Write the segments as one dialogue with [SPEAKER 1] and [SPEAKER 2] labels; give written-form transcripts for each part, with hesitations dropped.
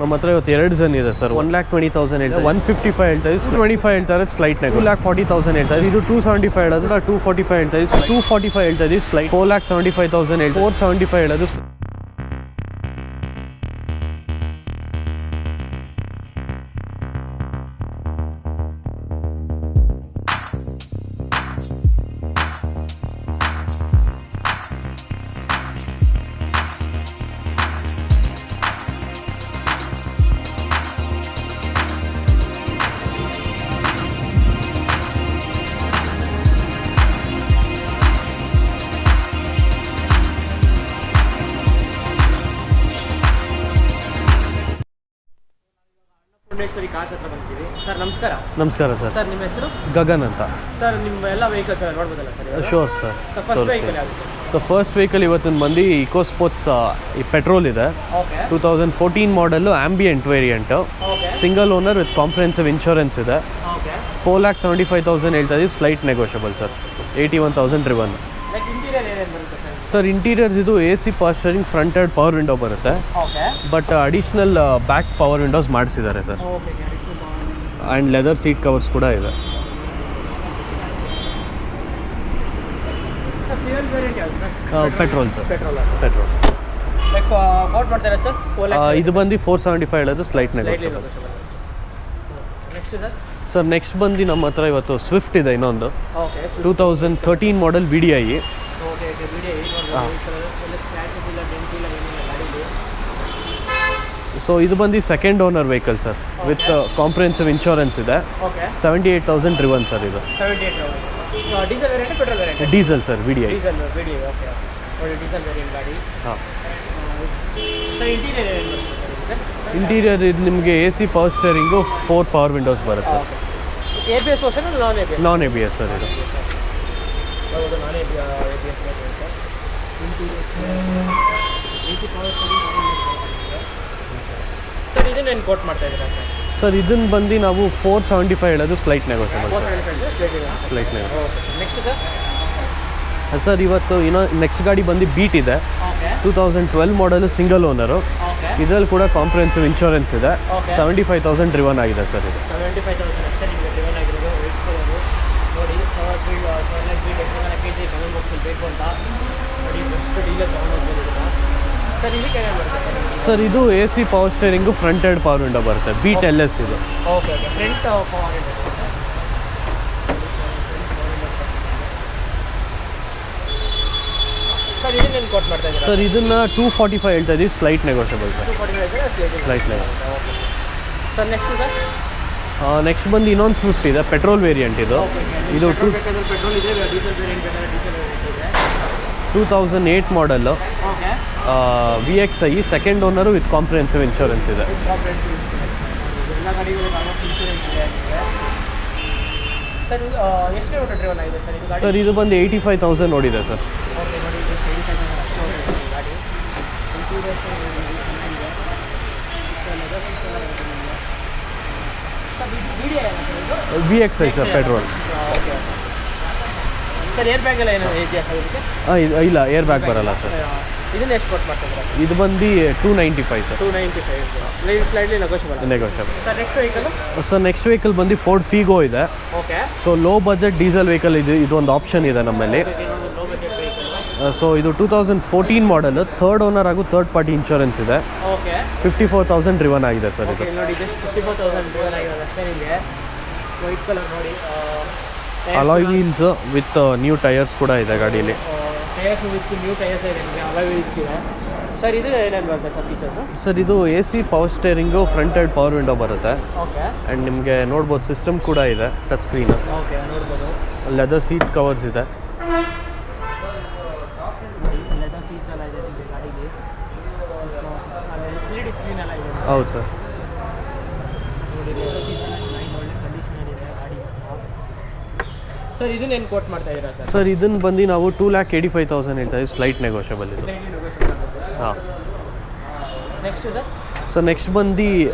[SPEAKER 1] ನಮ್ಮ ಹತ್ರ ಇವತ್ತು 2 ಜನ್ ಇದೆ ಸರ್. 1,20,000 ಹೇಳ್ತಾರೆ, 155 ಹೇಳ್ತಾರೆ, 25 ಹೇಳ್ತಾರೆ ಸ್ಲೈಟ್ ನೆಗೋ. 2,40,000 ಹೇಳ್ತಾರೆ, ಇದು 275 ಹೇಳೋದು, 245 ಹೇಳ್ತಾ ಇದ್ದೀವಿ, 245 ಹೇಳ್ತಾ ಇದ್ದೀವಿ ಸ್ಲೈಟ್. 4,75,000 ಹೇಳ್ತಾರೆ, 475 ಹೇಳೋದು.
[SPEAKER 2] ಕಾರ್ಸ್ ಹತ್ರ ಬಂದಿದ್ದೀವಿ ಸರ್. ನಮಸ್ಕಾರ.
[SPEAKER 1] ನಮಸ್ಕಾರ ಸರ್.
[SPEAKER 2] ಸರ್ ನಿಮ್ಮ ಹೆಸರು?
[SPEAKER 1] ಗಗನ್ ಅಂತ.
[SPEAKER 2] ಸರ್ ನಿಮ್ಮ ಎಲ್ಲ ವೆಹಿಕಲ್ಸ್ ಎಲ್ಲ ನೋಡ್ಬೋದಲ್ಲ sir?
[SPEAKER 1] Sure sir.
[SPEAKER 2] First vehicle ಯಾವುದು ಸರ್?
[SPEAKER 1] ಸೊ ಫಸ್ಟ್ ವೆಹಿಕಲ್ ಇವತ್ತಿನ ಬಂದು ಇಕೋ ಸ್ಪೋರ್ಟ್ಸ್ ಈ ಪೆಟ್ರೋಲ್ ಇದೆ.
[SPEAKER 2] Okay.
[SPEAKER 1] 2014 model ambient variant, single owner with comprehensive insurance ಇದೆ.
[SPEAKER 2] ಓಕೆ.
[SPEAKER 1] 4,75,000 ಹೇಳ್ತಾ ಇದೀವಿ, slight negotiable sir. 81,000 driven.
[SPEAKER 2] Like interior ಏನೇನು ಬರುತ್ತೆ ಸರ್?
[SPEAKER 1] ಸರ್ ಇಂಟೀರಿಯರ್ಸ್ ಇದು AC power steering, front head power window ಬರುತ್ತೆ.
[SPEAKER 2] Okay.
[SPEAKER 1] But additional back power windows ಮಾಡಿಸಿದ್ದಾರೆ sir.
[SPEAKER 2] Okay.
[SPEAKER 1] And leather seat covers ಕೂಡ ಇದೆ. Petrol sir. Petrol.
[SPEAKER 2] Like quote ಮಾಡ್ತಾರೆ ಸರ್?
[SPEAKER 1] ಇದು ಬಂದು 475 ಹೇಳೋದು, slight negotiable.
[SPEAKER 2] Next sir?
[SPEAKER 1] Sir next ಬಂದು ನಮ್ಮ ಹತ್ರ ಇವತ್ತು ಸ್ವಿಫ್ಟ್ ಇದೆ ಇನ್ನೊಂದು.
[SPEAKER 2] Okay.
[SPEAKER 1] 2013 model VDI.
[SPEAKER 2] Okay. VDI
[SPEAKER 1] so ಇದು ಬಂದು second owner vehicle sir, with comprehensive insurance ಇದೆ.
[SPEAKER 2] ಓಕೆ.
[SPEAKER 1] 78,000 ಡ್ರಿವನ್ ಸರ್ ಇದು.
[SPEAKER 2] 78,000. Diesel variant, petrol variant?
[SPEAKER 1] Diesel sir, VDI.
[SPEAKER 2] Diesel VDI. Okay. ನೋಡಿ ಡೀಸೆಲ್ ವೇರಿಯಂಟ್ ಗಾಡಿ.
[SPEAKER 1] ಹಾಂ.
[SPEAKER 2] ಸರ್ ಇಂಟೀರಿಯರ್ ಏನು ಬರುತ್ತೆ ಸರ್?
[SPEAKER 1] ಇಂಟೀರಿಯರ್ ಇದು ನಿಮಗೆ AC power steering, 4 power windows ಬರುತ್ತೆ.
[SPEAKER 2] ಓಕೆ. ABS ವರ್ಷನ್ ನಾನ್ ABS?
[SPEAKER 1] ನಾನ್ ABS ಸರ್ ಇದು.
[SPEAKER 2] ಹೌದು, ನಾನ್ ABS ಬರುತ್ತೆ. AC power steering sir. ಇದನ್ನ ಏನು ಕೋಟ್ ಮಾಡ್ತಾ ಇದ್ದೀರಾ ಸರ್?
[SPEAKER 1] ಸರ್ ಇದನ್ನು ಬಂದು ನಾವು 475 ಹೇಳೋದು, slight negotiable. Slight nego.
[SPEAKER 2] Okay. Next sir?
[SPEAKER 1] Sir ಇವತ್ತು ನೆಕ್ಸ್ಟ್ ಗಾಡಿ ಬಂದು ಬೀಟ್ ಇದೆ.
[SPEAKER 2] ಓಕೆ.
[SPEAKER 1] 2012 ಮಾಡಲು, ಸಿಂಗಲ್ ಓನರು.
[SPEAKER 2] ಓಕೆ.
[SPEAKER 1] ಇದರಲ್ಲಿ ಕೂಡ ಕಾಂಪ್ರಿಹೆನ್ಸಿವ್ ಇನ್ಶೂರೆನ್ಸ್ ಇದೆ. 75,000 ಡ್ರಿವನ್ ಆಗಿದೆ ಸರ್ ಇದು.
[SPEAKER 2] 75,000 ಅಷ್ಟೇ ನಿಮಗೆ ಡ್ರಿವನ್ ಆಗಿರೋದು. ವೆಯ್ಟ್ ಕೊಡೋದು ನೋಡಿ. ಪವರ್ ಬೀಡ್ KG ಕಮೆಂಟ್ ಬಾಕ್ಸಲ್ಲಿ ಬೇಕು ಅಂತ ನೋಡಿ, ಫಸ್ಟ್ ಡೀಲರ್ ತೊಗೊಂಡೋಗ್ಬೋದು ಸರ್. ಇದಕ್ಕೆ ಏನೇನು ಬರುತ್ತೆ
[SPEAKER 1] ಸರ್? ಇದು AC power steering, front head power window ಬರುತ್ತೆ. ಬೀಟ್ LS ಇದು.
[SPEAKER 2] Okay. Okay. Front power window sir. ಇದನ್ನೇನು ಕೋಟ್ ಮಾಡ್ತಾ ಇದ್ದೀರಾ
[SPEAKER 1] ಸರ್? ಇದನ್ನು 245 ಹೇಳ್ತಾ ಇದ್ದೀವಿ, slight negotiable sir.
[SPEAKER 2] 245
[SPEAKER 1] slight nego.
[SPEAKER 2] Okay sir. Next sir?
[SPEAKER 1] Next ಬಂದು ಇನ್ನೊಂದು ಸ್ವಿಫ್ಟ್ ಇದೆ, ಪೆಟ್ರೋಲ್ ವೇರಿಯಂಟ್ ಇದು. ಇದು
[SPEAKER 2] ಪೆಟ್ರೋಲ್ ಇದೆ, ಡೀಸೆಲ್ ವೇರಿಯಂಟ್ ಬೇಕಾದ್ರೆ ಡೀಸೆಲ್ ವೇರಿಯಂಟ್ ಇದೆ.
[SPEAKER 1] 2008 ಮಾಡಲು,
[SPEAKER 2] okay.
[SPEAKER 1] VXI, second owner with comprehensive insurance ಇದೆ.
[SPEAKER 2] ಎಲ್ಲ ಗಾಡಿಗಳು ಆಲ್ಮೋಸ್ಟ್ ಇನ್ಶೂರೆನ್ಸ್ ಇದೆ ಸರ್. ಎಷ್ಟು ಕಿಲೋಮೀಟರ್ ಡ್ರೈವನ್ ಆಗಿದೆ ಸರ್ ಇದು ಗಾಡಿ?
[SPEAKER 1] ಸರ್ ಇದು ಬಂದು 85,000 ನೋಡಿದೆ ಸರ್.
[SPEAKER 2] ಓಕೆ. ನೋಡಿ 85,000 ಅಷ್ಟು ಓಡಿದೆ ಗಾಡಿ.
[SPEAKER 1] VXI sir, petrol.
[SPEAKER 2] Okay. Sir air bag ಎಲ್ಲ ಏನು ಇದೆಯಾ ಸರ್ ಇದಕ್ಕೆ?
[SPEAKER 1] ಇಲ್ಲ, ಏರ್ ಬ್ಯಾಗ್ ಬರಲ್ಲ ಸರ್.
[SPEAKER 2] ಇದನ್ನ ಎಷ್ಟು ಕೊಟ್ಟು ಮಾಡ್ತಿದ್ದೀರಾ?
[SPEAKER 1] ಇದು ಬಂದು 295 sir.
[SPEAKER 2] 295 ಸ್ಲೈಡ್ಲಿ
[SPEAKER 1] negotiable.
[SPEAKER 2] Sir next vehicle?
[SPEAKER 1] Sir next vehicle ಬಂದು ಫೋರ್ಡ್ ಫೀಗೋ ಇದೆ.
[SPEAKER 2] Okay.
[SPEAKER 1] So low budget diesel vehicle ಇದೊಂದು ಆಪ್ಷನ್ ಇದೆ ನಮ್ಮಲ್ಲಿ.
[SPEAKER 2] Low budget vehicle.
[SPEAKER 1] ಸೊ ಇದು 2014 ಮಾಡಲ್, ಥರ್ಡ್ ಓನರ್ ಹಾಗೂ ಥರ್ಡ್ ಪಾರ್ಟಿ ಇನ್ಶೂರೆನ್ಸ್ ಇದೆ.
[SPEAKER 2] ಓಕೆ.
[SPEAKER 1] 54,000 ಡ್ರಿವನ್ ಆಗಿದೆ ಸರ್ ಇದು.
[SPEAKER 2] ನೋಡಿ ಜಸ್ಟ್ 54,000 ಡ್ರಿವನ್ ಆಗಿರೋದು ಅಷ್ಟೇ ನಿಮಗೆ. ವೈಟ್ ಕಲರ್ ನೋಡಿ.
[SPEAKER 1] Alloy wheels with new tyres ಕೂಡ ಇದೆ ಗಾಡೀಲಿ.
[SPEAKER 2] ಟೈರ್ಸ್ ವಿತ್ ನ್ಯೂ ಟೈರ್ಸ್ ಇದೆ ನಿಮಗೆ, ಅಲಾಯ್ ವೀಲ್ಸ್ ಇದೆ ಸರ್. ಇದು ಏನೇನು ಬರುತ್ತೆ ಸರ್ ಫೀಚರ್ಸು?
[SPEAKER 1] ಸರ್ ಇದು AC power steering, front head power window ಬರುತ್ತೆ.
[SPEAKER 2] ಓಕೆ.
[SPEAKER 1] ಆ್ಯಂಡ್ ನಿಮಗೆ ನೋಡ್ಬೋದು ಸಿಸ್ಟಮ್ ಕೂಡ ಇದೆ, ಟಚ್ ಸ್ಕ್ರೀನ್.
[SPEAKER 2] ಓಕೆ. ನೋಡ್ಬೋದು.
[SPEAKER 1] ಲೆದರ್ ಸೀಟ್ ಕವರ್ಸ್ ಇದೆ.
[SPEAKER 2] ಲೆದರ್ ಸೀಟ್ಸ್ ಎಲ್ಲ ಇದೆ ನಿಮಗೆ ಗಾಡಿಗೆ. LED ಸ್ಕ್ರೀನ್ ಎಲ್ಲ ಇದೆ.
[SPEAKER 1] ಹೌದು ಸರ್.
[SPEAKER 2] ನೋಡಿ ಲೆದರ್ ಸೀಟ್ಸ್ ಎಲ್ಲ ಒಳ್ಳೆ ಕಂಡೀಷನಲ್ಲಿ ಇದೆ ಗಾಡಿ. ಸರ್ ಇದನ್ನೇನು ಕೋಟ್ ಮಾಡ್ತಾ ಇದ್ದೀರಾ ಸರ್?
[SPEAKER 1] ಸರ್ ಇದನ್ನು ಬಂದು ನಾವು 2,85,000 ಹೇಳ್ತಾ ಇದ್ದೀವಿ, ಸ್ಲೈಟ್ ನೆಗೋಷಿಯಬಲ್ ಇದು. ಹಾಂ.
[SPEAKER 2] Next sir?
[SPEAKER 1] ಸರ್ ನೆಕ್ಸ್ಟ್ ಬಂದು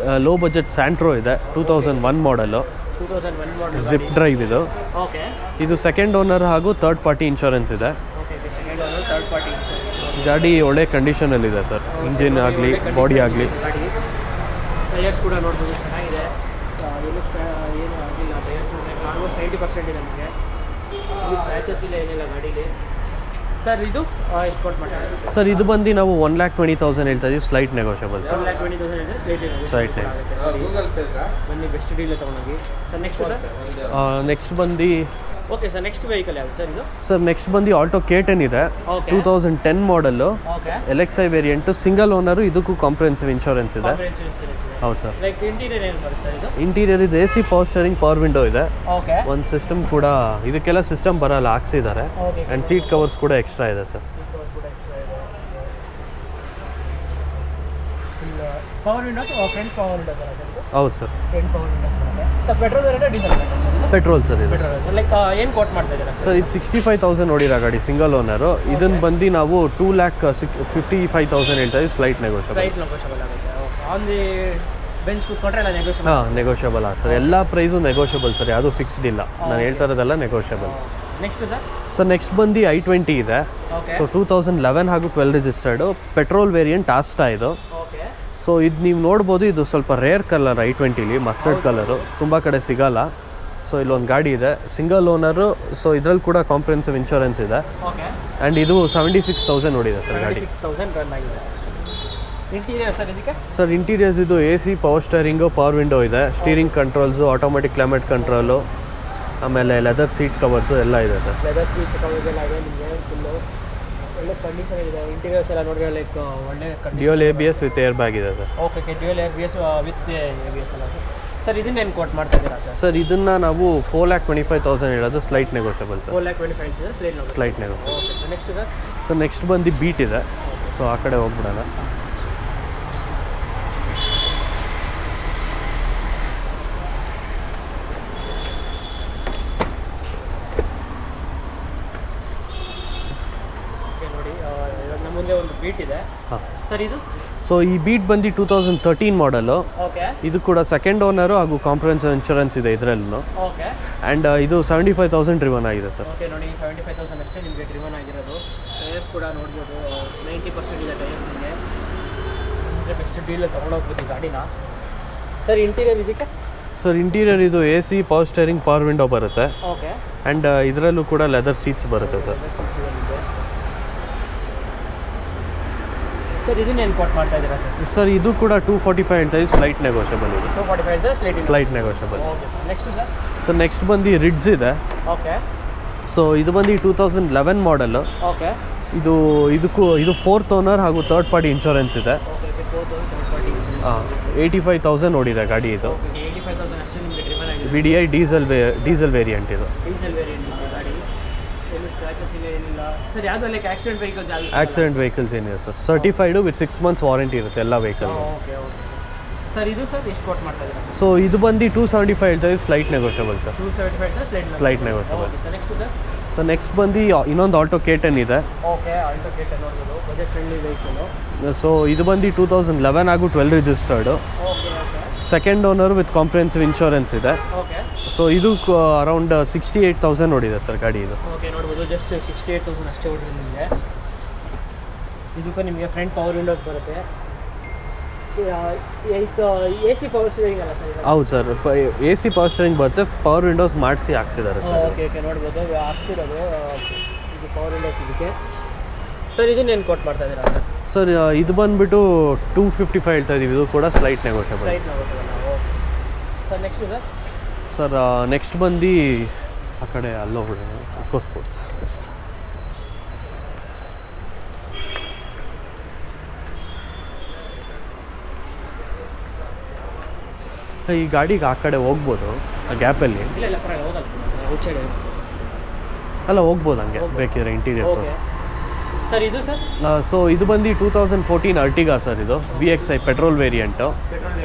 [SPEAKER 1] ಲೋ ಬಜೆಟ್ ಸ್ಯಾಂಟ್ರೋ ಇದೆ, 2001 ಮಾಡಲು.
[SPEAKER 2] 2001 ಮಾಡಲ್.
[SPEAKER 1] ಜಿಪ್ ಡ್ರೈವ್ ಇದು.
[SPEAKER 2] ಓಕೆ.
[SPEAKER 1] ಇದು ಸೆಕೆಂಡ್ ಓನರ್ ಹಾಗೂ ಥರ್ಡ್ ಪಾರ್ಟಿ ಇನ್ಶೂರೆನ್ಸ್ ಇದೆ.
[SPEAKER 2] Okay. Second owner, third party insurance.
[SPEAKER 1] ಗಾಡಿ ಒಳ್ಳೆ ಕಂಡೀಷನಲ್ಲಿದೆ ಸರ್, ಇಂಜಿನ್ ಆಗಲಿ ಬಾಡಿ ಆಗಲಿ.
[SPEAKER 2] ಟೈರ್ಸ್ ಕೂಡ ನೋಡ್ಬೋದು ಚೆನ್ನಾಗಿದೆ, ಏನು ಏನು ಆಗಿಲ್ಲ ಟೈರ್ಸ್ ಆಲ್ಮೋಸ್ಟ್ 90% ಇದೆ ನಮಗೆ. ಇಲ್ಲಿ ಸ್ಕ್ರ್ಯಾಚಸ್ ಇಲ್ಲ ಏನಿಲ್ಲ ಗಾಡೀಲಿ. ಸರ್ ಇದು ಎಷ್ಟು ಕೊಟ್ಟು ಮಾಡ್ತಾರೆ
[SPEAKER 1] ಸರ್? ಇದು ಬಂದು ನಾವು 1,20,000 ಹೇಳ್ತಾ ಇದೀವಿ, ಸ್ಲೈಟ್ ನೆಗೋಷಿಯಬಲ್ ಸರ್.
[SPEAKER 2] 1,20,000 ಇದೆ,
[SPEAKER 1] ಸ್ಲೈಟ್
[SPEAKER 2] ಬನ್ನಿ ಬೆಸ್ಟ್ ಡೀಲ್ ತೊಗೊಂಡೋಗಿ. ಸರ್ ನೆಕ್ಸ್ಟ್ ಸರ್
[SPEAKER 1] ನೆಕ್ಸ್ಟ್ ಬಂದು
[SPEAKER 2] ಓಕೆ ಸರ್ ನೆಕ್ಸ್ಟ್ ವೆಹಿಕಲ್ ಯಾವುದು ಸರ್ ಇದು?
[SPEAKER 1] ಸರ್ ನೆಕ್ಸ್ಟ್ ಬಂದು ಆಲ್ಟೋ K10 ಇದೆ, 2010 model,
[SPEAKER 2] okay
[SPEAKER 1] LXi variant, single owner, ಇದಕ್ಕೂ ಕಾಂಪ್ರಿಹೆನ್ಸಿವ್ ಇನ್ಶೂರೆನ್ಸ್ ಇದೆ. ಹೌದು ಸರ್.
[SPEAKER 2] ಲೈಕ್ ಇಂಟೀರಿಯರ್ ಏನು ಬರುತ್ತೆ ಸರ್ ಇದು?
[SPEAKER 1] ಇಂಟೀರಿಯರ್ ಇದು AC power steering, power window ಇದೆ.
[SPEAKER 2] ಓಕೆ
[SPEAKER 1] ಒಂದು ಸಿಸ್ಟಮ್ ಕೂಡ, ಇದಕ್ಕೆಲ್ಲ ಸಿಸ್ಟಮ್ ಬರಲ್ಲ, ಹಾಕ್ಸಿದ್ದಾರೆ.
[SPEAKER 2] ಓಕೆ
[SPEAKER 1] ಆ್ಯಂಡ್ ಸೀಟ್ ಕವರ್ಸ್ ಕೂಡ ಎಕ್ಸ್ಟ್ರಾ ಇದೆ sir.
[SPEAKER 2] Power windows front power window
[SPEAKER 1] ಹೌದು sir.
[SPEAKER 2] Front power window sir. Petrol variant diesel
[SPEAKER 1] petrol sir ಇದು.
[SPEAKER 2] ಪೆಟ್ರೋಲ್ ಲೈಕ್ ಏನು ಕೋಟ್ ಮಾಡ್ತಾ ಇದ್ದೀರಾ
[SPEAKER 1] ಸರ್? ಇದು 65,000 ನೋಡಿರೋ ಗಾಡಿ, ಸಿಂಗಲ್ ಓನರು. ಇದನ್ನು ಬಂದು ನಾವು 2,55,000 ಹೇಳ್ತಾ ಇದ್ದೀವಿ, ಸ್ಲೈಟ್ ನೆಗೋಷಿಯಬಲ್.
[SPEAKER 2] ರೈಟ್ ನೆಗೋಷಿಯಬಲ್ ಆಗುತ್ತೆ. ಆನ್ ದಿ ಬೆಂಚ್ ಕೂತ್ಕೊಂಡ್ರೆ ಎಲ್ಲ ನೆಗೋಷಿಯಬಲ್.
[SPEAKER 1] ಹಾಂ, ನೆಗೋಷಿಯಬಲ್ ಆಗಿ ಸರ್. ಎಲ್ಲ ಪ್ರೈಸು ನೆಗೋಷಿಯಬಲ್ ಸರ್, ಯಾವುದು ಫಿಕ್ಸ್ಡ್ ಇಲ್ಲ. ನಾನು ಹೇಳ್ತಾ ಇರೋದೆಲ್ಲ negotiable.
[SPEAKER 2] Next sir?
[SPEAKER 1] Sir next ಬಂದು i20 ಇದೆ.
[SPEAKER 2] ಓಕೆ
[SPEAKER 1] ಸೊ 2011 ಹಾಗೂ 12 ರಿಜಿಸ್ಟರ್ಡು, ಪೆಟ್ರೋಲ್ ವೇರಿಯಂಟ್ ಆಸ್ಟಾ ಇದು.
[SPEAKER 2] ಓಕೆ
[SPEAKER 1] ಸೊ ಇದು ನೀವು ನೋಡ್ಬೋದು, ಇದು ಸ್ವಲ್ಪ ರೇರ್ ಕಲರ್ i20ಲಿ, ಮಸ್ಟರ್ಡ್ ಕಲರು, ತುಂಬ ಕಡೆ ಸಿಗಲ್ಲ. ಸೊ ಇಲ್ಲೊಂದು ಗಾಡಿ ಇದೆ, ಸಿಂಗಲ್ ಓನರು. ಸೊ ಇದ್ರಲ್ಲಿ ಕೂಡ ಕಾಂಪ್ರಿಹೆನ್ಸಿವ್ ಇನ್ಶೂರೆನ್ಸ್ ಇದೆ.
[SPEAKER 2] ಓಕೆ
[SPEAKER 1] ಆ್ಯಂಡ್ ಇದು 76,000 ನೋಡಿದೆ ಸರ್ ಗಾಡಿ.
[SPEAKER 2] 76,000 ರನ್ ಆಗಿದೆ. ಇಂಟೀರಿಯರ್ ಸರ್ ಇದಕ್ಕೆ?
[SPEAKER 1] ಸರ್ ಇಂಟೀರಿಯರ್ಸ್ ಇದು AC power steering, power window ಇದೆ, steering controls, automatic climate control, ಆಮೇಲೆ ಲೆದರ್ ಸೀಟ್ ಕವರ್ಸು ಎಲ್ಲ ಇದೆ ಸರ್.
[SPEAKER 2] ಲೆದರ್ ಸೀಟ್ ಕವರ್ಸ್ ಎಲ್ಲ ಇದೆ ನಿಮಗೆ. ಫುಲ್ಲು ಒಳ್ಳೆ ಕಂಡೀಷನ್ ಇದೆ. ಇಂಟೀರಿಯರ್ಸ್ ಎಲ್ಲ ನೋಡಿದ್ರೆ ಲೈಕ್ ಒಳ್ಳೆ
[SPEAKER 1] dual ABS with air bag ಇದೆ sir.
[SPEAKER 2] Okay dual ABS with ABS ಎಲ್ಲ ಸರ್. ಇದನ್ನೇನು ಕೋಟ್ ಮಾಡ್ತಾ ಇದ್ದೀರಾ ಸರ್?
[SPEAKER 1] ಸರ್ ಇದನ್ನು ನಾವು 4,25,000 ಹೇಳೋದು, slight negotiable sir.
[SPEAKER 2] 4,25,000
[SPEAKER 1] slight negotiable.
[SPEAKER 2] Okay sir. Next sir?
[SPEAKER 1] So next ಬಂದು ಬೀಟ್ ಇದೆ. ಸೊ ಆ ಕಡೆ ಹೋಗ್ಬಿಡೋಣ.
[SPEAKER 2] ನೋಡಿ ಇವಾಗ ನಮ್ಮ ಮುಂದೆ ಒಂದು ಬೀಟ್ ಇದೆ.
[SPEAKER 1] ಹಾಂ
[SPEAKER 2] ಸರ್ ಇದು?
[SPEAKER 1] ಸೊ ಈ ಬೀಟ್ ಬಂದು 2013 ಮಾಡಲು.
[SPEAKER 2] ಓಕೆ
[SPEAKER 1] ಇದು ಕೂಡ ಸೆಕೆಂಡ್ ಓನರು ಹಾಗೂ ಕಾಂಪ್ರಿಹೆನ್ಸಿವ್ ಇನ್ಶೂರೆನ್ಸ್ ಇದೆ ಇದರಲ್ಲೂ.
[SPEAKER 2] ಓಕೆ
[SPEAKER 1] ಆ್ಯಂಡ್ ಇದು 75,000 ಡ್ರಿವನ್ ಆಗಿದೆ ಸರ್.
[SPEAKER 2] ಓಕೆ ನೋಡಿ 75,000 ಅಷ್ಟೇ ನಿಮಗೆ ಡ್ರಿವನ್ ಆಗಿರೋದು. ಟೈರ್ಸ್ ಕೂಡ ನೋಡ್ಬೋದು 90% ಇದೆ ಟೈರ್ಸ್. ನಿಮಗೆ ಅಂದರೆ ಬೆಸ್ಟ್ ಡೀಲ್ ತೊಗೊಂಡೋಗ್ಬೋದು ಈ ಗಾಡಿನ. ಸರ್ ಇಂಟೀರಿಯರ್ ಇದಕ್ಕೆ?
[SPEAKER 1] ಸರ್ ಇಂಟೀರಿಯರ್ ಇದು AC power steering, power window ಬರುತ್ತೆ.
[SPEAKER 2] ಓಕೆ
[SPEAKER 1] ಆ್ಯಂಡ್ ಇದರಲ್ಲೂ ಕೂಡ ಲೆದರ್ ಸೀಟ್ಸ್ ಬರುತ್ತೆ ಸರ್.
[SPEAKER 2] ಸರ್ ಇದನ್ನೇನು ಕೋಟ್ ಮಾಡ್ತಾ ಇದ್ದೀರಾ ಸರ್?
[SPEAKER 1] ಸರ್ ಇದು ಕೂಡ 245 ಹೇಳ್ತಾ ಇದ್ದೀವಿ, ಸ್ಲೈಟ್ ನೆಗೋಷಿಯಬಲ್ ಇದು.
[SPEAKER 2] 245
[SPEAKER 1] slight negotiable.
[SPEAKER 2] Okay next sir?
[SPEAKER 1] Sir next ಬಂದು ರಿಡ್ಸ್ ಇದೆ.
[SPEAKER 2] ಓಕೆ
[SPEAKER 1] ಸೊ ಇದು ಬಂದು 2011 ಮಾಡಲು.
[SPEAKER 2] ಓಕೆ
[SPEAKER 1] ಇದು 4th ಓನರ್ ಹಾಗೂ 3rd ಪಾರ್ಟಿ ಇನ್ಶೂರೆನ್ಸ್ ಇದೆ.
[SPEAKER 2] ಓಕೆ 4,000
[SPEAKER 1] ಹಾಂ, 85,000 ನೋಡಿದೆ ಗಾಡಿ ಇದು.
[SPEAKER 2] 85,000 ಅಷ್ಟೇ ನಿಮಗೆ ಡ್ರಿವನ್ ಆಗಿದೆ.
[SPEAKER 1] VDI ಡೀಸೆಲ್ ವೇರಿಯಂಟ್ ಇದು.
[SPEAKER 2] ಡೀಸೆಲ್ ವೇರಿಯಂಟ್ ಇದೆ ಗಾಡಿ. ಏನು ಸ್ಕ್ರಾಚಸ್ ಇಲ್ಲ ಏನಿಲ್ಲ ಸರ್. ಯಾವುದು ಲೈಕ್ ಆಕ್ಸಿಡೆಂಟ್ ವೆಹಿಕಲ್ಸ್ ಯಾವುದು?
[SPEAKER 1] ಆಕ್ಸಿಡೆಂಟ್ ವೆಹಿಕಲ್ಸ್ ಏನಿದೆ sir, certified with 6 months warranty ಇರುತ್ತೆ ಎಲ್ಲ ವೆಹಿಕಲ್.
[SPEAKER 2] Okay okay sir. ಇದು ಸರ್ ಎಷ್ಟು ಕೋಟ್ ಮಾಡ್ತಾ ಇದ್ದೀರಾ?
[SPEAKER 1] ಸೊ ಇದು ಬಂದು 275 ಹೇಳ್ತಾ ಇದ್ದೀವಿ, slight negotiable sir.
[SPEAKER 2] 275
[SPEAKER 1] slight negotiable.
[SPEAKER 2] Okay sir. Next sir?
[SPEAKER 1] So next ಬಂದು ಇನ್ನೊಂದು ಆಲ್ಟೋ K10 ಇದೆ.
[SPEAKER 2] ಓಕೆ ಆಲ್ಟೋ K10 ನೋಡ್ಬೋದು, ಬಜೆಟ್ ಫ್ರೆಂಡ್ಲಿ ವೆಹಿಕಲ್.
[SPEAKER 1] ಸೊ ಇದು ಬಂದು 2011 ಹಾಗೂ 12 registered,
[SPEAKER 2] okay okay
[SPEAKER 1] second owner with comprehensive insurance ಇದೆ.
[SPEAKER 2] ಓಕೆ
[SPEAKER 1] ಸೊ ಇದು ಅರೌಂಡ್ 68,000 ನೋಡಿದೆ ಸರ್ ಗಾಡಿ ಇದು.
[SPEAKER 2] ಓಕೆ ನೋಡ್ಬೋದು, ಜಸ್ಟ್ 68,000 ಅಷ್ಟೇ ಹೊಡಿದೆ ನಿಮಗೆ. ಇದಕ್ಕೂ ನಿಮಗೆ ಫ್ರಂಟ್ ಪವರ್ ವಿಂಡೋಸ್ ಬರುತ್ತೆ. AC ಪವರ್ ಸ್ಟೀರಿಂಗ್ ಅಲ್ಲ ಸರ್?
[SPEAKER 1] ಹೌದು ಸರ್, AC ಪವರ್ ಸ್ಟೀರಿಂಗ್ ಬರುತ್ತೆ, ಪವರ್ ವಿಂಡೋಸ್ ಮಾಡಿಸಿ ಹಾಕ್ಸಿದ್ದಾರೆ ಸರ್.
[SPEAKER 2] ಓಕೆ ಓಕೆ ನೋಡ್ಬೋದು ಹಾಕ್ಸಿರೋದು ಇದು ಪವರ್ ವಿಂಡೋಸ್ ಇದಕ್ಕೆ. ಸರ್ ಇದನ್ನೇನು ಕೋಟ್ ಮಾಡ್ತಾ ಇದ್ದೀರಾ ಸರ್?
[SPEAKER 1] ಸರ್ ಇದು ಬಂದುಬಿಟ್ಟು 255 ಹೇಳ್ತಾ ಇದ್ದೀವಿ, ಇದು ಕೂಡ slight negotiable.
[SPEAKER 2] Slight negotiable. Okay sir. Next sir?
[SPEAKER 1] Sir next ಬಂದು ಆ ಕಡೆ ಅಲ್ಲೋಗ್ಬಿಡೋಣ, ಇಕೋ ಸ್ಪೋರ್ಟ್ಸ್. ಈ ಗಾಡಿಗೆ ಆ ಕಡೆ ಹೋಗ್ಬೋದು, ಆ ಗ್ಯಾಪಲ್ಲಿ.
[SPEAKER 2] ಇಲ್ಲ ಇಲ್ಲ ಪರವಾಗಿಲ್ಲ, ಹೋಗಲ್ಲ ಔಟ್ಸೈಡ್
[SPEAKER 1] ಅಲ್ಲ ಹೋಗ್ಬೋದು ಹಂಗೆ ಬೇಕಿದ್ರೆ ಇಂಟೀರಿಯರ್.
[SPEAKER 2] Okay sir. ಇದು ಸರ್?
[SPEAKER 1] ಸೊ ಇದು ಬಂದು 2014 ಅರ್ಟಿಗಾ ಸರ್. ಇದು VXi ಪೆಟ್ರೋಲ್ ವೇರಿಯಂಟು.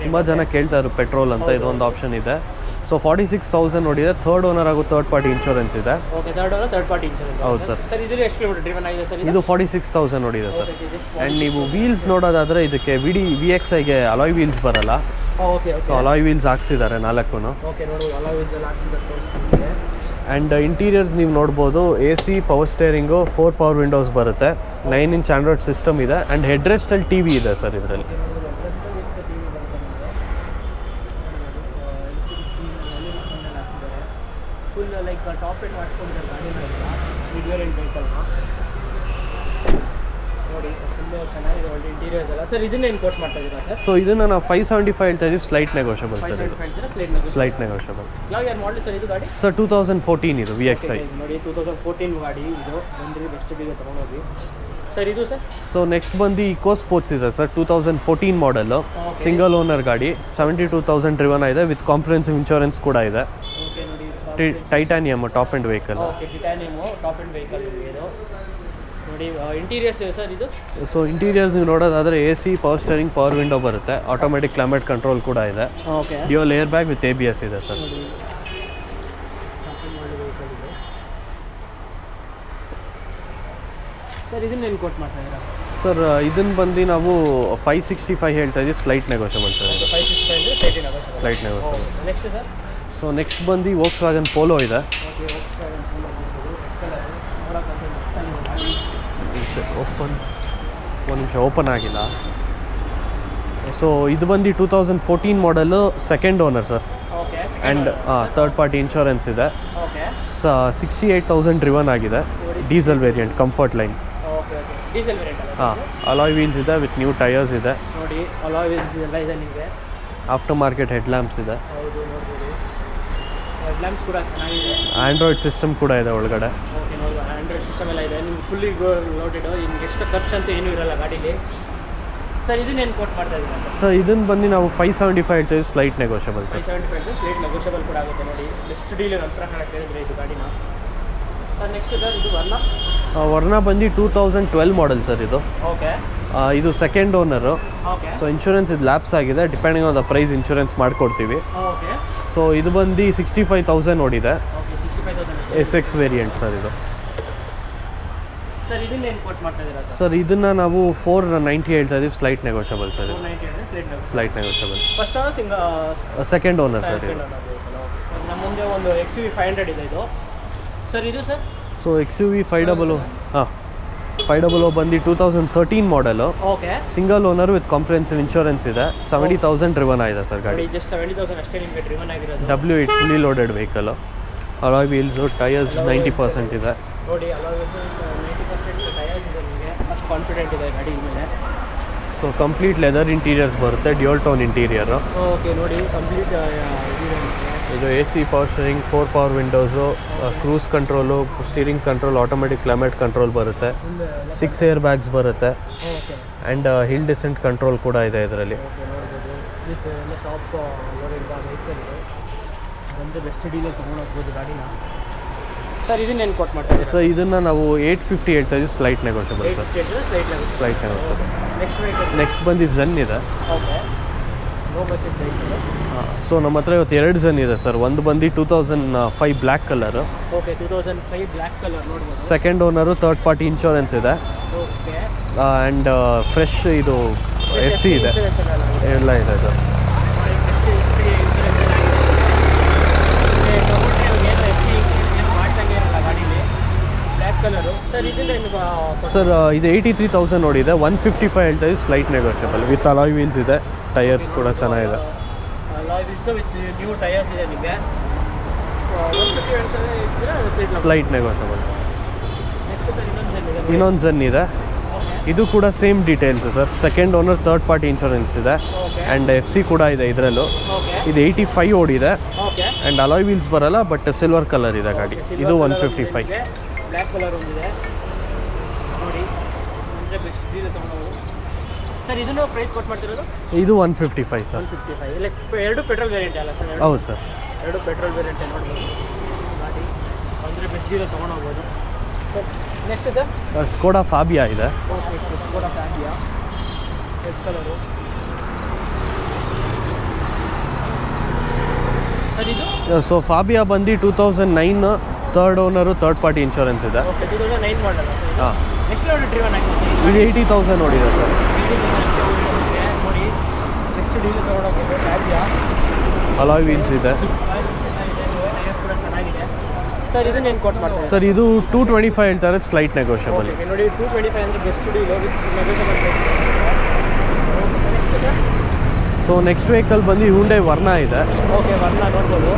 [SPEAKER 1] ತುಂಬ ಜನ ಕೇಳ್ತಾರೆ ಪೆಟ್ರೋಲ್ ಅಂತ, ಇದೊಂದು ಆಪ್ಷನ್ ಇದೆ. ಸೊ 46,000 ನೋಡಿದೆ, 3rd ಓನರ್ ಹಾಗೂ 3rd ಪಾರ್ಟಿ ಇನ್ಶೂರೆನ್ಸ್ ಇದೆ.
[SPEAKER 2] Okay 3rd owner 3rd party insurance.
[SPEAKER 1] ಹೌದು ಸರ್.
[SPEAKER 2] ಸರ್ ಇದು ಎಷ್ಟು ಕಿಲೋಮೀಟರ್ ಡ್ರಿವನ್ ಆಗಿದೆ ಸರ್?
[SPEAKER 1] ಇದು 46,000 ನೋಡಿದೆ ಸರ್. ಆ್ಯಂಡ್ ನೀವು ವೀಲ್ಸ್ ನೋಡೋದಾದರೆ ಇದಕ್ಕೆ VXiಗೆ ಅಲಾಯ್ ವೀಲ್ಸ್ ಬರಲ್ಲ.
[SPEAKER 2] ಓಕೆ
[SPEAKER 1] ಸೊ ಅಲಾಯ್ ವೀಲ್ಸ್ ಹಾಕ್ಸಿದ್ದಾರೆ 4.
[SPEAKER 2] ಓಕೆ ನೋಡ್ಬೋದು, ಅಲಾಯ್ ವೀಲ್ಸ್ ಎಲ್ಲ ಹಾಕ್ಸಿದ್ದಾರೆ ತೋರಿಸ್ತೀನಿ.
[SPEAKER 1] ಆ್ಯಂಡ್ ಇಂಟೀರಿಯರ್ಸ್ ನೀವು ನೋಡ್ಬೋದು, AC power steering, 4 power windows ಬರುತ್ತೆ, 9 inch ಆಂಡ್ರಾಯ್ಡ್ ಸಿಸ್ಟಮ್ ಇದೆ. ಆ್ಯಂಡ್ ಹೆಡ್ ರೆಸ್ಟಲ್ಲಿ TV ಇದೆ ಸರ್ ಇದರಲ್ಲಿ.
[SPEAKER 2] ಲೈಕ್ ಟಾಪ್ ಎಂಡ್ ಮಾಡಿಸ್ಕೊಂಡಿದ್ದಾರೆ ಗಾಡಿನ ಇಲ್ಲ ಮಿಡ್ ವೇರಿಯಂಟ್ ವೆಹಿಕಲ್ನ ನೋಡಿ ಫುಲ್ಲು ಚೆನ್ನಾಗಿದೆ ಒಳ್ಳೆ ಇಂಟೀರಿಯರ್ಸ್ ಎಲ್ಲ ಸರ್ ಇದನ್ನೇನು ಕೋಟ್ ಮಾಡ್ತಾ ಇದ್ದೀರಾ ಸರ್
[SPEAKER 1] ಸೊ ಇದನ್ನು ನಾವು 575 ಹೇಳ್ತಾ ಇದ್ದೀವಿ ಸ್ಲೈಟ್ ನೆಗೋಷಿಯಬಲ್ ಸರ್ ಇದು
[SPEAKER 2] ಹೇಳ್ತೀರಾ
[SPEAKER 1] ಸ್ಲೈಟ್ ನೆಗೋಷಿಯಬಲ್
[SPEAKER 2] ಯಾವ ಯಾರು ಮಾಡಲಿ ಸರ್ ಇದು ಗಾಡಿ
[SPEAKER 1] ಸರ್ 2014 ಇದು VXI
[SPEAKER 2] ನೋಡಿ 2014 ಗಾಡಿ ಇದು ಬಂದ್ರಿ ಬೆಸ್ಟ್ ಬೇಗ ತೊಗೊಂಡೋಗಿ ಸರ್ ಇದು ಸರ್
[SPEAKER 1] ಸೊ ನೆಕ್ಸ್ಟ್ ಬಂದು ಇಕೋ ಸ್ಪೋರ್ಟ್ಸ್ ಇದೆ ಸರ್ 2014 ಮಾಡೆಲ್ಲು ಸಿಂಗಲ್ ಓನರ್ ಗಾಡಿ 72,000 ಡ್ರಿವನ್ ಇದೆ ವಿತ್ ಕಾಂಪ್ರಿಹೆನ್ಸಿವ್ ಇನ್ಶೂರೆನ್ಸ್ ಕೂಡ ಇದೆ
[SPEAKER 2] ಓಕೆ ನೋಡಿ
[SPEAKER 1] titanium top end vehicle
[SPEAKER 2] okay titanium top end vehicle ಇದು ನೋಡಿ ಇಂಟೀರಿಯರ್ಸ್ ಇದೆ ಸರ್ ಇದು
[SPEAKER 1] ಸೊ ಇಂಟೀರಿಯರ್ಸ್ ನೀವು ನೋಡೋದಾದರೆ AC power steering power window ಬರುತ್ತೆ ಆಟೋಮೆಟಿಕ್ ಕ್ಲೈಮೇಟ್ ಕಂಟ್ರೋಲ್ ಕೂಡ ಇದೆ
[SPEAKER 2] okay
[SPEAKER 1] dual air bag with ABS ಇದೆ ಸರ್
[SPEAKER 2] ನೋಡಿ ಸರ್ ಇದನ್ನೇನು ಕೋಟ್ ಮಾಡ್ತಾ ಇದ್ದೀರಾ
[SPEAKER 1] ಸರ್ ಇದನ್ನು ಬಂದು ನಾವು 565 ಹೇಳ್ತಾ ಇದ್ದೀವಿ ಸ್ಲೈಟ್ ನೆಗೋಷಿಯಬಲ್ ಸರ್ ಇದು
[SPEAKER 2] 565 ಅಂದರೆ slight negotiable
[SPEAKER 1] slight negotiable
[SPEAKER 2] next sir
[SPEAKER 1] so next ಬಂದು ವೋಕ್ಸ್ ವ್ಯಾಗನ್ ಪೋಲೋ ಇದೆ
[SPEAKER 2] ಓಕೆ ನೋಡೋಕೆ
[SPEAKER 1] ಓಪನ್ ಒಂದು ನಿಮಿಷ ಓಪನ್ ಆಗಿಲ್ಲ ಸೊ ಇದು ಬಂದು 2014 model second owner sir
[SPEAKER 2] okay
[SPEAKER 1] and third party insurance ಇದೆ
[SPEAKER 2] ಓಕೆ
[SPEAKER 1] 68,000 ಡ್ರಿವನ್ ಆಗಿದೆ diesel variant comfort line
[SPEAKER 2] okay okay diesel variant
[SPEAKER 1] ಹಾಂ ಅಲಾಯ್ ವೀಲ್ಸ್ ಇದೆ ವಿತ್ ನ್ಯೂ ಟೈರ್ಸ್ ಇದೆ
[SPEAKER 2] ನೋಡಿ ಅಲಾಯ್ ವೀಲ್ಸ್ ಎಲ್ಲ ಇದೆ ನಿಮಗೆ
[SPEAKER 1] ಆಫ್ಟರ್ ಮಾರ್ಕೆಟ್ ಹೆಡ್ ಲ್ಯಾಂಪ್ಸ್ ಇದೆ
[SPEAKER 2] ಹೌದು ನೋಡ್ಬೋದು ಹೆಡ್ ಲ್ಯಾಂಪ್ಸ್ ಕೂಡ ಚೆನ್ನಾಗಿದೆ
[SPEAKER 1] ಆ್ಯಂಡ್ರಾಯ್ಡ್ ಸಿಸ್ಟಮ್ ಕೂಡ ಇದೆ ಒಳಗಡೆ
[SPEAKER 2] ಓಕೆ ನೋಡುವ ಆ್ಯಂಡ್ರಾಯ್ಡ್ ಸಿಸ್ಟಮ್ ಎಲ್ಲ ಇದೆ ನಿಮ್ಗೆ ಫುಲ್ಲಿ ಲೋಡೆಡ್ ನಿಮ್ಗೆ ಎಷ್ಟು ಖರ್ಚು ಅಂತ ಏನೂ ಇರಲ್ಲ ಗಾಡೀಲಿ ಸರ್ ಇದನ್ನೇನು ಕೋಟ್ ಮಾಡ್ತಾ ಇದ್ದೀರಾ ಸರ್
[SPEAKER 1] ಸೊ ಇದನ್ನು ಬಂದು ನಾವು 575 ಹೇಳ್ತೀವಿ slight negotiable sir
[SPEAKER 2] 575 slight negotiable ಕೂಡ ಆಗುತ್ತೆ ನೋಡಿ ಬೆಸ್ಟ್ ಡೀಲರ್ ಅಂತ ಕೇಳಿದ್ರೆ ಇದು ಗಾಡಿನ ಸರ್ ನೆಕ್ಸ್ಟ್ ಸರ್ ಇದು
[SPEAKER 1] ವರ್ಣ ಬಂದು 2012 ಮಾಡೆಲ್ ಸರ್ ಇದು
[SPEAKER 2] ಓಕೆ
[SPEAKER 1] ಇದು second owner
[SPEAKER 2] okay
[SPEAKER 1] so insurance ಇದು ಲ್ಯಾಪ್ಸ್ ಆಗಿದೆ depending on the price insurance ಮಾಡಿಕೊಡ್ತೀವಿ
[SPEAKER 2] ಓಕೆ
[SPEAKER 1] ಸೊ ಇದು ಬಂದು 65,000 ಓಡಿದೆ
[SPEAKER 2] ಓಕೆ 65,000
[SPEAKER 1] SX ವೇರಿಯಂಟ್ ಸರ್ ಇದು
[SPEAKER 2] ಸರ್ ಇದನ್ನೇನು ಕೋಟ್ ಮಾಡ್ತಾ ಇದ್ದೀರಾ ಸರ್
[SPEAKER 1] ಸರ್ ಇದನ್ನು ನಾವು 490 ಹೇಳ್ತಾ ಇದ್ದೀವಿ ಸ್ಲೈಟ್ ನೆಗೋಷಿಯಬಲ್ ಸರ್ ಇದು
[SPEAKER 2] 490
[SPEAKER 1] slight negotiable
[SPEAKER 2] first
[SPEAKER 1] second owner sir ಇದು
[SPEAKER 2] ಸರ್ ನಮ್ಮ ಮುಂದೆ ಒಂದು XUV 500 ಇದೆ ಇದು ಸರ್ ಇದು ಸರ್
[SPEAKER 1] ಸೊ XUV 500 ಹಾಂ 500 ಬಂದು 2013 ಮಾಡೆಲು
[SPEAKER 2] okay
[SPEAKER 1] single owner with comprehensive insurance ಇದೆ 70,000 ಡ್ರಿವನ್ ಆಗಿದೆ ಸರ್ ಗಾಡಿ
[SPEAKER 2] ಜಸ್ಟ್ 70,000 ಅಷ್ಟೇ ನಿಮಗೆ ಡ್ರಿವನ್ ಆಗಿರೋದು
[SPEAKER 1] W8 fully loaded vehicle alloy wheels tyres 90% ಇದೆ
[SPEAKER 2] ನೋಡಿ ಅಲಾಯ್ 90% ಟೈರ್ಸ್ ಇದೆ ನಿಮಗೆ ಅಷ್ಟು ಕಾನ್ಫಿಡೆಂಟ್ ಇದೆ ಗಾಡಿ ಮೇಲೆ
[SPEAKER 1] ಸೊ ಕಂಪ್ಲೀಟ್ ಲೆದರ್ ಇಂಟೀರಿಯರ್ಸ್ ಬರುತ್ತೆ ಡ್ಯೂಯಲ್ ಟೋನ್ ಇಂಟೀರಿಯರು
[SPEAKER 2] ಓಕೆ ನೋಡಿ ಕಂಪ್ಲೀಟ್
[SPEAKER 1] ಇದು AC power steering 4 power windows cruise control steering control automatic climate control ಬರುತ್ತೆ 6 ಏರ್ ಬ್ಯಾಗ್ಸ್ ಬರುತ್ತೆ
[SPEAKER 2] okay
[SPEAKER 1] and hill descent control ಕೂಡ ಇದೆ ಇದರಲ್ಲಿ
[SPEAKER 2] ಓಕೆ ನೋಡ್ಬೋದು ವಿತ್ ಎಲ್ಲ ಟಾಪ್ ಲೋಡೆಡ್ ವೆಹಿಕಲ್ ಇದೆ ಬಂದು ಬೆಸ್ಟ್ ಡೀಲರ್ ತೊಗೊಂಡು ಹೋಗ್ಬೋದು ಗಾಡಿನ ಸರ್ ಇದನ್ನೇನು ಕೋಟ್ ಮಾಡ್ತಾ ಇದ್ದೀರಾ
[SPEAKER 1] ಸೊ ಇದನ್ನು ನಾವು 850 ಹೇಳ್ತಾ ಇದ್ದೀವಿ slight negotiable sir slight negotiable
[SPEAKER 2] next vehicle
[SPEAKER 1] next ಬಂದು ಝನ್ ಇದೆ
[SPEAKER 2] okay low budget vehicle
[SPEAKER 1] so ನಮ್ಮ ಹತ್ರ ಇವತ್ತು 2 ಝನ್ ಇದೆ ಸರ್ ಒಂದು ಬಂದು 2005 black colour
[SPEAKER 2] okay 2005 black colour ನೋಡ್ಬೋದು
[SPEAKER 1] second owner third party insurance ಇದೆ
[SPEAKER 2] ಓಕೆ
[SPEAKER 1] ಆ್ಯಂಡ್ ಫ್ರೆಶ್ ಇದು FC ಇದೆ ಎಲ್ಲ ಇದೆ ಸರ್ ಸರ್ ಇದು 83,000 ನೋಡಿದೆ 155 ಹೇಳ್ತಾ ಇದ್ದೀವಿ slight negotiable with alloy wheels ಇದೆ ಟೈರ್ಸ್ ಕೂಡ ಚೆನ್ನಾಗಿದೆ
[SPEAKER 2] alloy wheels with new tyres ಇದೆ ನಿಮಗೆ
[SPEAKER 1] ಸ್ಲೈಟ್ ನೆಗೋಷಿಯಬಲ್
[SPEAKER 2] ನೆಕ್ಸ್ಟ್ ಸರ್
[SPEAKER 1] ಇನ್ನೊಂದು ಝನ್ ಇದೆ ಇದು ಕೂಡ same details sir second owner third party insurance ಇದೆ ಆ್ಯಂಡ್ FC ಕೂಡ ಇದೆ ಇದರಲ್ಲೂ ಇದು 85 ಓಡಿದೆ
[SPEAKER 2] ಓಕೆ
[SPEAKER 1] ಆ್ಯಂಡ್ ಅಲಾಯ್ ವೀಲ್ಸ್ ಬರಲ್ಲ ಬಟ್ ಸಿಲ್ವರ್ ಕಲರ್ ಇದೆ ಗಾಡಿ ಇದು 155
[SPEAKER 2] ಬ್ಲ್ಯಾಕ್ ಕಲರ್ ಒಂದಿದೆ ನೋಡಿ ಅಂದರೆ ಬೆಸ್ಟ್ ಡೀಲ್ ತೊಗೊಂಡು ಸರ್ ಇದನ್ನು ಪ್ರೈಸ್ ಕೊಟ್ಟು ಮಾಡ್ತಿರೋದು
[SPEAKER 1] ಇದು 155 ಸರ್
[SPEAKER 2] 155 ಇಲ್ಲ ಎರಡು ಪೆಟ್ರೋಲ್ ವೇರಿಯಂಟ್ ಅಲ್ಲ ಸರ್
[SPEAKER 1] ಹೌದು ಸರ್
[SPEAKER 2] ಎರಡು ಪೆಟ್ರೋಲ್ ವೇರಿಯಂಟೇ ನೋಡ್ಬೋದು ಗಾಡಿ ಅಂದರೆ ಬೆಸ್ಟ್ ಡೀಲ್ ತೊಗೊಂಡು ಹೋಗ್ಬೋದು ಸರ್ ನೆಕ್ಸ್ಟ್ ಸರ್
[SPEAKER 1] ಸ್ಕೋಡಾ ಫಾಬಿಯಾ ಇದೆ
[SPEAKER 2] okay Skoda Fabia red colour sir ಇದು
[SPEAKER 1] ಸೊ ಫಾಬಿಯಾ ಬಂದು 2009 third owner third party insurance ಇದೆ
[SPEAKER 2] ಓಕೆ 2009 ಮಾಡಲ್
[SPEAKER 1] ಹಾಂ
[SPEAKER 2] ಎಷ್ಟು ನೋಡಿ ಡ್ರಿವನ್ ಆಗಿದೆ
[SPEAKER 1] ಇದು 80,000 ನೋಡಿದೆ ಸರ್
[SPEAKER 2] ನೋಡಿ ಎಷ್ಟು ಡೀಲ್ ತೊಗೊಂಡೋಗ್ಬೋದು ಫ್ಯಾಬಿಯಾ
[SPEAKER 1] ಅಲಾಯ್ ವೀಲ್ಸ್ ಇದೆ
[SPEAKER 2] ಟೈರ್ಸ್ ಕೂಡ ಚೆನ್ನಾಗಿದೆ ಸರ್ ಇದನ್ನೇನು ಕೋಟ್ ಮಾಡ್ತಾರೆ
[SPEAKER 1] ಸರ್ ಇದು 225 ಹೇಳ್ತಾರೆ ಸ್ಲೈಟ್ ನೆಗೋಷಿಯಬಲ್
[SPEAKER 2] ನೋಡಿ 225 ಅಂದರೆ best deal with negotiable
[SPEAKER 1] so next vehicle ಬಂದು ಹ್ಯುಂಡೈ ವರ್ನಾ ಇದೆ
[SPEAKER 2] ಓಕೆ ವರ್ನಾ ನೋಡ್ಬೋದು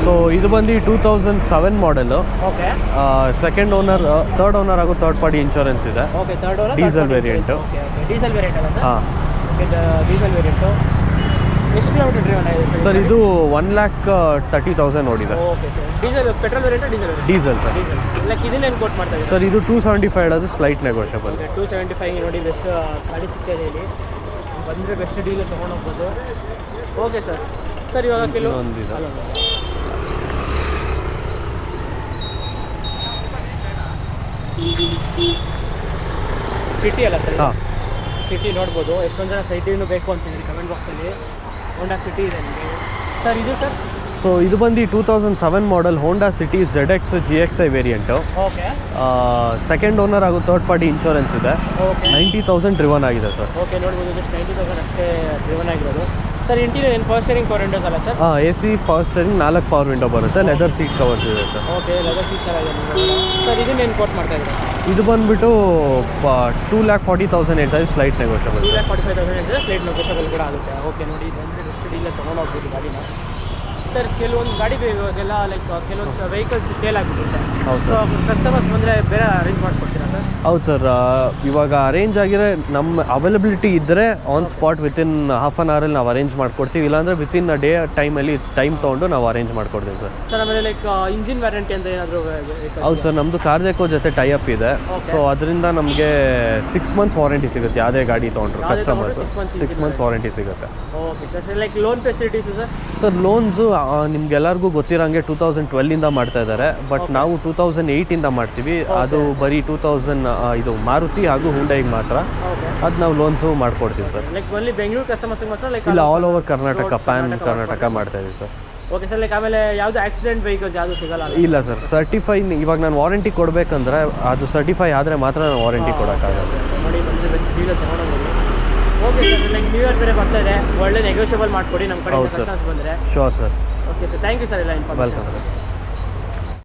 [SPEAKER 1] ಸೊ ಇದು ಬಂದು 2007 model.
[SPEAKER 2] Okay
[SPEAKER 1] second owner, third owner ಹಾಗೂ ಥರ್ಡ್ ಪಾರ್ಟಿ ಇನ್ಶೂರೆನ್ಸ್ ಇದೆ.
[SPEAKER 2] Okay third owner
[SPEAKER 1] diesel variant.
[SPEAKER 2] Okay okay diesel variant ಅಲ್ಲ ಸರ್?
[SPEAKER 1] ಹಾಂ
[SPEAKER 2] okay diesel variant. ಎಷ್ಟು ಕಿಲೋಮೀಟರ್ ಡ್ರೈವನ್ ಆಗಿದೆ
[SPEAKER 1] ಸರ್? ಇದು 1,30,000 ಓಡಿದೆ.
[SPEAKER 2] Okay sir. Diesel petrol variant diesel variant?
[SPEAKER 1] Diesel sir.
[SPEAKER 2] Diesel like ಇದನ್ನೇನು quote ಮಾಡ್ತಾ ಇದ್ದೀವಿ
[SPEAKER 1] ಸರ್? ಇದು 275 ಹೇಳೋದು ಸ್ಲೈಟ್ ನೆಗೋಷಿಯಬಲ್.
[SPEAKER 2] ಓಕೆ 275 ನೋಡಿ ಬೆಸ್ಟ್ ಗಾಡಿ ಸಿಗ್ತಾಯಿದೆ ಇಲ್ಲಿ. ಬಂದರೆ ಬೆಸ್ಟ್ ಡೀಲ್ ತೊಗೊಂಡು ಹೋಗ್ಬೋದು. Okay sir. ಸರ್ ಇವಾಗ ಕೆಲವು
[SPEAKER 1] ಒಂದಿದೆ.
[SPEAKER 2] ಸಿಟಿ ಅಲ್ಲ ಸರ್?
[SPEAKER 1] ಹಾಂ
[SPEAKER 2] ಸಿಟಿ ನೋಡ್ಬೋದು. ಎಷ್ಟೊಂದು ಜನ ಸಿಟಿನೂ ಬೇಕು ಅಂತಿದ್ರಿ ಕಮೆಂಟ್ ಬಾಕ್ಸಲ್ಲಿ. ಹೋಂಡಾ ಸಿಟಿ ಇದೆ ನಿಮಗೆ ಸರ್. ಇದು ಸರ್?
[SPEAKER 1] ಸೊ ಇದು ಬಂದು 2007 model Honda City ZX GXI variant.
[SPEAKER 2] Okay
[SPEAKER 1] second owner ಹಾಗೂ ಥರ್ಡ್ ಪಾರ್ಟಿ ಇನ್ಶೂರೆನ್ಸ್ ಇದೆ.
[SPEAKER 2] ಓಕೆ
[SPEAKER 1] 90,000 ಡ್ರಿವನ್ ಆಗಿದೆ ಸರ್.
[SPEAKER 2] ಓಕೆ ನೋಡ್ಬೋದು. ಜಸ್ಟ್ 90,000 ಅಷ್ಟೇ ಡ್ರಿವನ್ ಆಗಿರೋದು ಸರ್. ಇಂಟೀರಿಯರ್ ಏನು ಪವರ್ ಸ್ಟೇರಿಂಗ್ ಪವರ್ ವಿಂಡೋಸ್ ಅಲ್ಲ ಸರ್?
[SPEAKER 1] ಹಾಂ AC power steering, 4 power window ಬರುತ್ತೆ. ಲೆದರ್ ಸೀಟ್ ಕವರ್ಸ್ ಇದೆ ಸರ್.
[SPEAKER 2] ಓಕೆ ಲೆದರ್ ಸೀಟ್ ಚೆನ್ನಾಗಿದೆ ಸರ್. ಇದನ್ನೇನು ಕೋಟ್ ಮಾಡ್ತಾ ಇದ್ದೀರಾ?
[SPEAKER 1] ಇದು ಬಂದುಬಿಟ್ಟು 2,40,000 ಹೇಳ್ತಾ ಇದ್ದೀವಿ, ಸ್ಲೈಟ್ ನೆಗೋಷಿಯಬಲ್.
[SPEAKER 2] 2,45,000 ಇದ್ದರೆ ಸ್ಲೈಟ್ ನೆಗೋಷಿಯಬಲ್ ಕೂಡ ಆಗುತ್ತೆ. ಓಕೆ ನೋಡಿ ಬಂದರೆ ಎಷ್ಟು ಡೀಲರ್ ತೊಗೊಂಡು ಹೋಗ್ಬೋದು ಗಾಡಿನ ಸರ್. ಕೆಲವೊಂದು ಗಾಡಿ ಇವಾಗೆಲ್ಲ ಲೈಕ್ ಕೆಲವೊಂದು ವೆಹಿಕಲ್ಸ್ ಸೇಲ್ ಆಗಿಬಿಡುತ್ತೆ.
[SPEAKER 1] ಹೌದು
[SPEAKER 2] ಸೊ
[SPEAKER 1] ಸರ್.
[SPEAKER 2] ಕಸ್ಟಮರ್ಸ್ ಬಂದರೆ ಬೇರೆ ಅರೇಂಜ್ ಮಾಡಿಸ್ಕೊಡ್ತೀರಾ ಸರ್?
[SPEAKER 1] ಹೌದು ಸರ್. ಇವಾಗ ಅರೇಂಜ್ ಆಗಿರೋ ನಮ್ಮ ಅವೈಲಬಿಲಿಟಿ ಇದ್ದರೆ on spot within half an ಅವರಲ್ಲಿ ನಾವು ಅರೇಂಜ್ ಮಾಡ್ಕೊಡ್ತೀವಿ. ಇಲ್ಲಾಂದರೆ ವಿತಿನ್ ಡೇ ಟೈಮಲ್ಲಿ ಟೈಮ್ ತೊಗೊಂಡು ನಾವು ಅರೇಂಜ್ ಮಾಡ್ಕೊಡ್ತೀವಿ ಸರ್.
[SPEAKER 2] ಸರ್ ಆಮೇಲೆ ಲೈಕ್ ಇಂಜಿನ್ ವ್ಯಾರಂಟಿ ಅಂತ ಏನಾದರೂ?
[SPEAKER 1] ಹೌದು ಸರ್. ನಮ್ಮದು ಕಾರ್ದೆಕೋ ಜೊತೆ ಟೈ ಅಪ್ ಇದೆ. ಸೊ ಅದರಿಂದ ನಮಗೆ 6 ಮಂತ್ಸ್ ವಾರಂಟಿ ಸಿಗುತ್ತೆ. ಯಾವುದೇ ಗಾಡಿ ತೊಗೊಂಡ್ರು ಕಸ್ಟಮರ್ಸ್ 6 ಮಂತ್ಸ್ ವಾರಂಟಿ ಸಿಗುತ್ತೆ.
[SPEAKER 2] Okay sir. Like loan facilities sir?
[SPEAKER 1] Sir loans ನಿಮ್ಗೆಲ್ಲರಿಗೂ ಗೊತ್ತಿರೋಂಗೆ 2012ಇಂದ ಮಾಡ್ತಾ ಇದ್ದಾರೆ. ಬಟ್ ನಾವು 2008ಇಂದ ಮಾಡ್ತೀವಿ. ಅದು ಬರೀ 2000 ಇದು ಮಾರುತಿ ಹಾಗೂ ಹುಂಡೈಗೆ ಮಾತ್ರ. ಅದು ನಾವು ಲೋನ್ಸು ಮಾಡ್ಕೊಡ್ತೀವಿ ಸರ್.
[SPEAKER 2] ಲೈಕ್ ಓನ್ಲಿ ಬೆಂಗಳೂರು ಕಸ್ಟಮರ್ಸ್ಗೆ ಮಾತ್ರ? ಲೈಕ್
[SPEAKER 1] ಇಲ್ಲ, all over Karnataka, PAN Karnataka ಮಾಡ್ತಾ ಇದೀವಿ ಸರ್.
[SPEAKER 2] Okay sir. ಲೈಕ್ ಆಮೇಲೆ ಯಾವುದು ಆಕ್ಸಿಡೆಂಟ್ ವೆಹಿಕಲ್ಸ್ ಯಾವುದು ಸಿಗಲ್ಲ?
[SPEAKER 1] ಇಲ್ಲ ಸರ್. ಸರ್ಟಿಫೈ ಇವಾಗ ನಾನು ವಾರಂಟಿ ಕೊಡಬೇಕಂದ್ರೆ ಅದು ಸರ್ಟಿಫೈ ಆದರೆ ಮಾತ್ರ ನಾನು ವಾರಂಟಿ ಕೊಡೋಕ್ಕಾಗಲ್ಲ.
[SPEAKER 2] ನೋಡಿ ಬಂದರೆ ಬೆಸ್ಟ್ ಡೀಲರ್ ತೊಗೊಂಡೋಗ್ಬೋದು. Okay sir. Like new year ಬೇರೆ ಬರ್ತಾ ಇದೆ, ಒಳ್ಳೆ ನೆಗೋಷಿಯಬಲ್ ಮಾಡಿಕೊಡಿ ನಮ್ಮ ಕಡೆ ಕಸ್ಟಮರ್ಸ್ ಬಂದರೆ.
[SPEAKER 1] Sure sir.
[SPEAKER 2] Okay sir. Thank you sir ಎಲ್ಲ ಇನ್ಫಾರ್ಮೇಷನ್.
[SPEAKER 1] ವೆಲ್ಕಮ್.